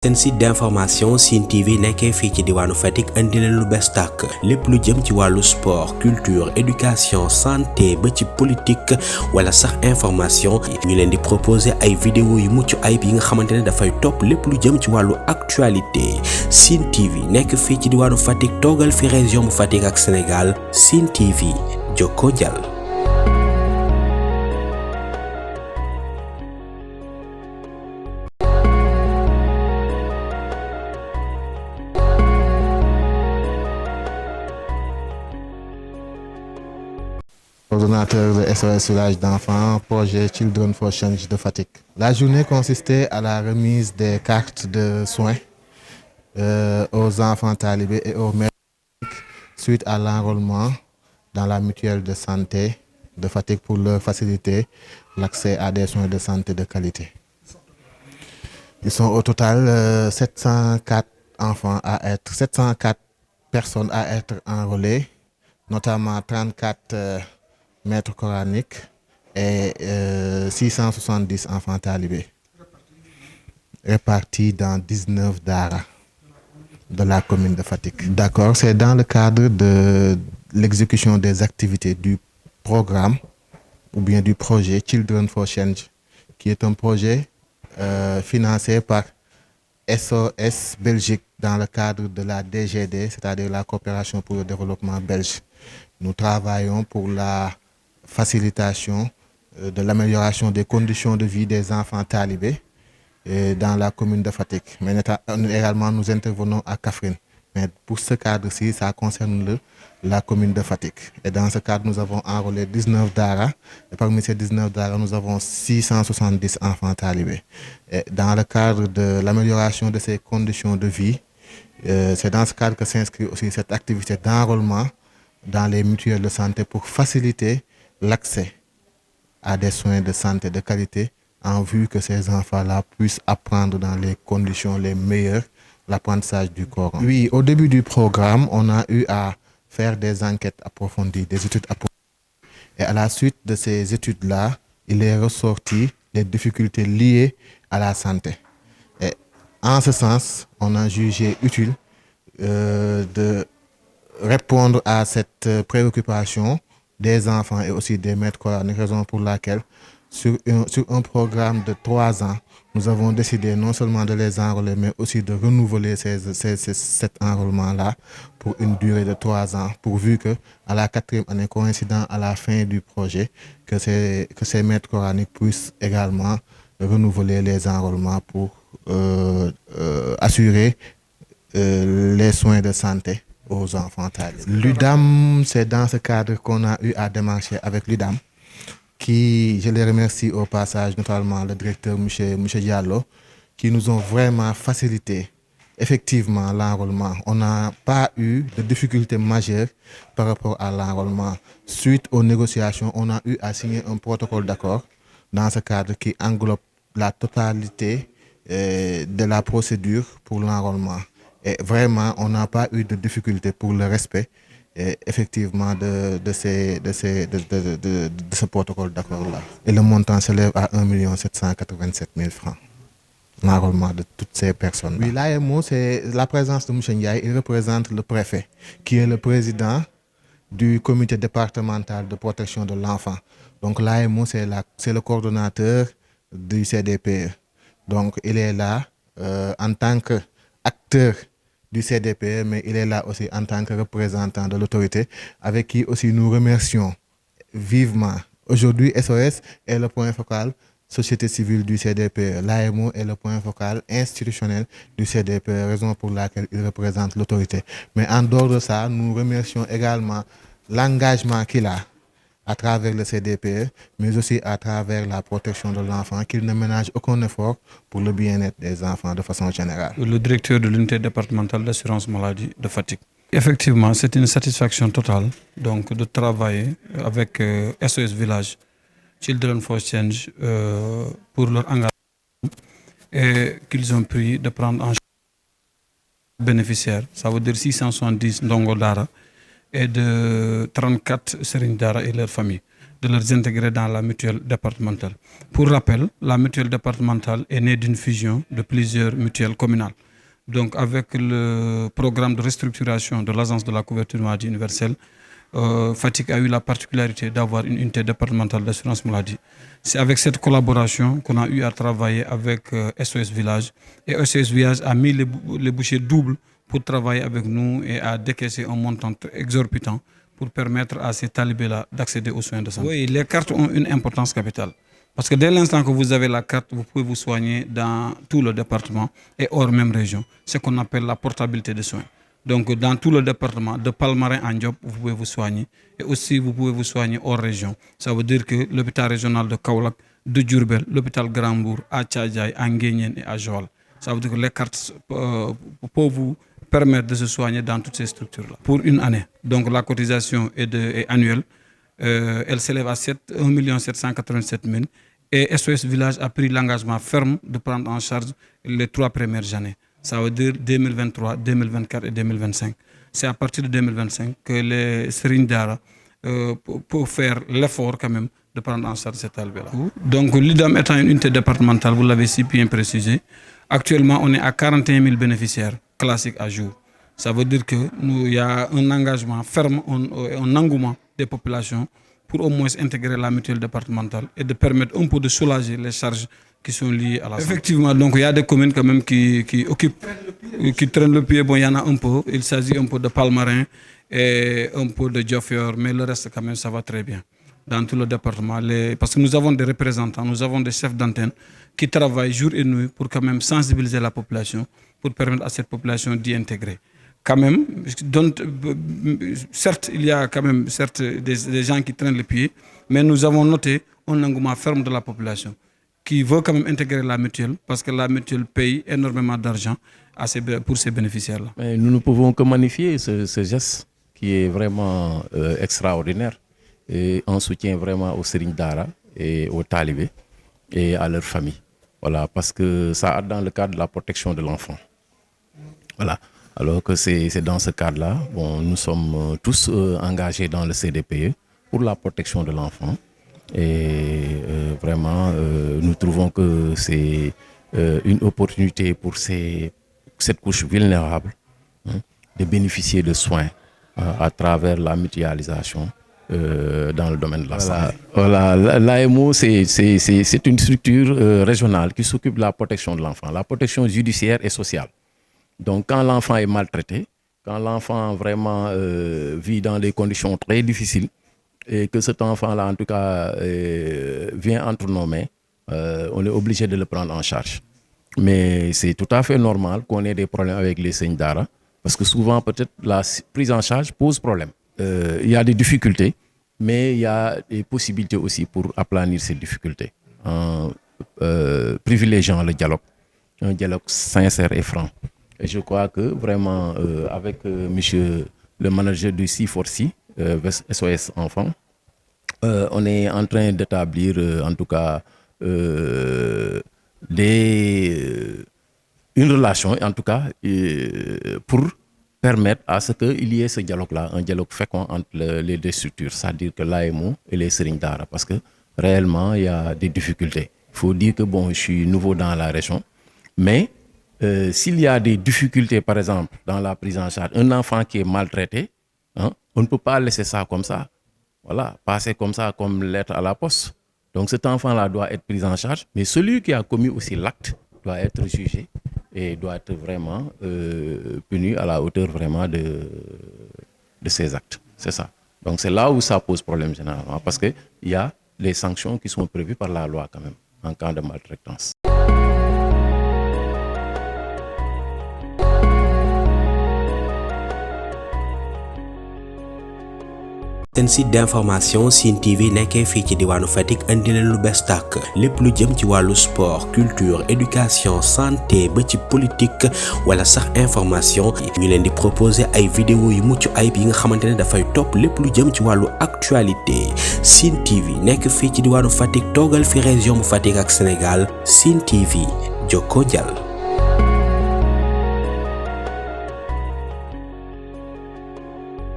seen site d'information Sine TV nekkee fii ci diwaanu Fatick indi leen lu bees tàkk lépp lu jëm ci wàllu sport culture éducation santé ba ci politique wala sax information ñu leen di proposer ay vidéo yu mucc ayib yi nga xamante ne dafay topp lépp lu jëm ci wàllu actualité Sine TV nekk fii ci diwaanu Fatick toogal fi région bu Fatick ak Sénégal Sine TV jokkoo jàll. Coordonnateur de SOS Village d'enfants, projet Children for Change de Fatick. La journée consistait à la remise des cartes de soins aux enfants talibés et aux mères suite à l'enrôlement dans la mutuelle de santé de Fatick pour leur faciliter l'accès à des soins de santé de qualité. Ils sont au total 704 personnes à être enrôlées, notamment 34 maîtres coraniques et 670 enfants talibés répartis dans 19 daara de la commune de Fatick. D'accord, c'est dans le cadre de l'exécution des activités du programme ou bien du projet Children for Change, qui est un projet financé par SOS Belgique dans le cadre de la DGD, c'est-à-dire la coopération pour le développement belge. Nous travaillons pour la facilitation de l'amélioration des conditions de vie des enfants talibés dans la commune de Fatick. Mais également, nous intervenons à Kaffrine. Mais pour ce cadre-ci, ça concerne la commune de Fatick. Et dans ce cadre, nous avons enrôlé 19 daara. Et parmi ces 19 daara, nous avons 670 enfants talibés. Et dans le cadre de l'amélioration de ces conditions de vie, c'est dans ce cadre que s'inscrit aussi cette activité d'enrôlement dans les mutuelles de santé pour faciliter l'accès à des soins de santé de qualité en vue que ces enfants-là puissent apprendre dans les conditions les meilleures l'apprentissage du Coran. Oui, au début du programme, on a eu à faire des enquêtes approfondies, des études approfondies. Et à la suite de ces études-là, il est ressorti les difficultés liées à la santé. Et en ce sens, on a jugé utile de répondre à cette préoccupation des enfants et aussi des maîtres coraniques, raison pour laquelle sur un programme de 3 ans, nous avons décidé non seulement de les enrôler, mais aussi de renouveler cet enrôlement-là pour une durée de 3 ans, pourvu que à la 4e année, coïncidant à la fin du projet, que ces maîtres coraniques puissent également renouveler les enrôlements pour assurer les soins de santé aux enfants talibés. L'UDAM, c'est dans ce cadre qu'on a eu à démarcher avec l'UDAM, qui, je les remercie au passage, notamment le directeur M. Diallo, qui nous ont vraiment facilité effectivement l'enrôlement. On n'a pas eu de difficultés majeures par rapport à l'enrôlement. Suite aux négociations, on a eu à signer un protocole d'accord dans ce cadre qui englobe la totalité de la procédure pour l'enrôlement. Et vraiment, on n'a pas eu de difficulté pour le respect effectivement de ce protocole d'accord-là. Et le montant s'élève à 1 787 000 francs, l'enrôlement de toutes ces personnes. Oui, l'AMO, c'est la présence de M. Ndiaye. Il représente le préfet, qui est le président du comité départemental de protection de l'enfant. Donc l'AMO, c'est le coordonnateur du CDPE. Donc il est là en tant qu'acteur du CDPE, mais il est là aussi en tant que représentant de l'autorité, avec qui aussi nous remercions vivement. Aujourd'hui, SOS est le point focal société civile du CDPE. L'AMO est le point focal institutionnel du CDPE, raison pour laquelle il représente l'autorité. Mais en dehors de ça, nous remercions également l'engagement qu'il a à travers le CDPE, mais aussi à travers la protection de l'enfant, qu'il ne ménage aucun effort pour le bien-être des enfants de façon générale. Le directeur de l'unité départementale d'assurance maladie de Fatick. Effectivement, c'est une satisfaction totale donc, de travailler avec SOS Village, Children for Change, pour leur engagement et qu'ils ont pris de prendre en charge les bénéficiaires, ça veut dire 670 ndongo dara et de 34 Serigne Dara et leur famille. de les intégrer dans la mutuelle départementale. Pour rappel, la mutuelle départementale est née d'une fusion de plusieurs mutuelles communales. Donc avec le programme de restructuration de l'Agence de la couverture maladie universelle, Fatick a eu la particularité d'avoir une unité départementale d'assurance maladie. C'est avec cette collaboration qu'on a eu à travailler avec SOS Village. Et SOS Village a mis les bouchées doubles pour travailler avec nous et a décaissé un montant exorbitant pour permettre à ces talibés-là d'accéder aux soins de santé. Oui, les cartes ont une importance capitale. Parce que dès l'instant que vous avez la carte, vous pouvez vous soigner dans tout le département et hors même région. C'est ce qu'on appelle la portabilité des soins. Donc dans tout le département, de Palmarin à Diop, vous pouvez vous soigner. Et aussi vous pouvez vous soigner hors région. Ça veut dire que l'hôpital régional de Kaolack, de Diourbel, l'hôpital Grand-Bourg, à Thiadiaye, à Nguéniène et à Joal. Ça veut dire que les cartes peuvent vous permettre de se soigner dans toutes ces structures-là. Pour une année. Donc la cotisation est annuelle. Elle s'élève à 1 787 000. Et SOS Village a pris l'engagement ferme de prendre en charge les 3 premières années. Ça veut dire 2023, 2024 et 2025. C'est à partir de 2025 que les Serigne Dara peuvent faire l'effort quand même de prendre en charge cet talibé-là. Donc l'IDAM étant une unité départementale, vous l'avez si bien précisé, actuellement on est à 41 000 bénéficiaires classiques à jour. Ça veut dire qu'il y a un engagement ferme, un engouement des populations pour au moins intégrer la mutuelle départementale et de permettre un peu de soulager les charges qui sont liées à la santé. Effectivement, donc il y a des communes quand même qui traînent le pied. Bon, il y en a un peu. Il s'agit un peu de Palmarin et un peu de Diofior, mais le reste quand même ça va très bien dans tout le département. Parce que nous avons des représentants, nous avons des chefs d'antenne qui travaillent jour et nuit pour quand même sensibiliser la population, pour permettre à cette population d'y intégrer. Quand même, certes, il y a quand même des gens qui traînent les pieds, mais nous avons noté un engouement ferme de la population qui veut quand même intégrer la mutuelle parce que la mutuelle paye énormément d'argent pour ces bénéficiaires-là. Mais nous ne pouvons que magnifier ce geste qui est vraiment extraordinaire et en soutien vraiment aux Serigne Dara et aux talibés et à leur famille. Voilà, parce que ça entre dans le cadre de la protection de l'enfant. Voilà. Alors que c'est dans ce cadre-là, bon, nous sommes tous engagés dans le CDPE pour la protection de l'enfant. Et vraiment, nous trouvons que c'est une opportunité pour cette couche vulnérable de bénéficier de soins à travers la mutualisation dans le domaine de la santé. Voilà, l'AMO, c'est une structure régionale qui s'occupe de la protection de l'enfant, la protection judiciaire et sociale. Donc quand l'enfant est maltraité, quand l'enfant vraiment vit dans des conditions très difficiles, et que cet enfant-là, en tout cas, vient entre nos mains, on est obligé de le prendre en charge. Mais c'est tout à fait normal qu'on ait des problèmes avec les Serigne Dara, parce que souvent, peut-être, la prise en charge pose problème. Il y a des difficultés, mais il y a des possibilités aussi pour aplanir ces difficultés, en privilégiant le dialogue, un dialogue sincère et franc. Et je crois que vraiment, avec monsieur le manager du C4C, SOS Enfants, on est en train d'établir en tout cas une relation en tout cas pour permettre à ce qu'il y ait ce dialogue-là, un dialogue fécond entre les deux structures, c'est-à-dire que l'AMO et les Serigne Dara, parce que réellement il y a des difficultés. Il faut dire que bon, je suis nouveau dans la région, mais s'il y a des difficultés par exemple dans la prise en charge, un enfant qui est maltraité, on ne peut pas laisser ça comme ça. Voilà, passer comme ça, comme lettre à la poste. Donc cet enfant-là doit être pris en charge, mais celui qui a commis aussi l'acte doit être jugé et doit être vraiment puni à la hauteur vraiment de ses actes. C'est ça. Donc c'est là où ça pose problème généralement, parce qu'il y a les sanctions qui sont prévues par la loi quand même, en cas de maltraitance. seen site d'information Sine TV nekkee fii ci diwaanu Fatick andi leen lu bees tàkk lépp lu jëm ci wàllu sport culture éducation santé ba ci politique wala sax information ñu leen di proposer ay vidéo yu mucc ayib yi nga xamante ne dafay topp lépp lu jëm ci wàllu actualité Sine TV nekk fii ci diwaanu Fatick toogal fi région bu Fatick ak Sénégal Sine TV jokko jàll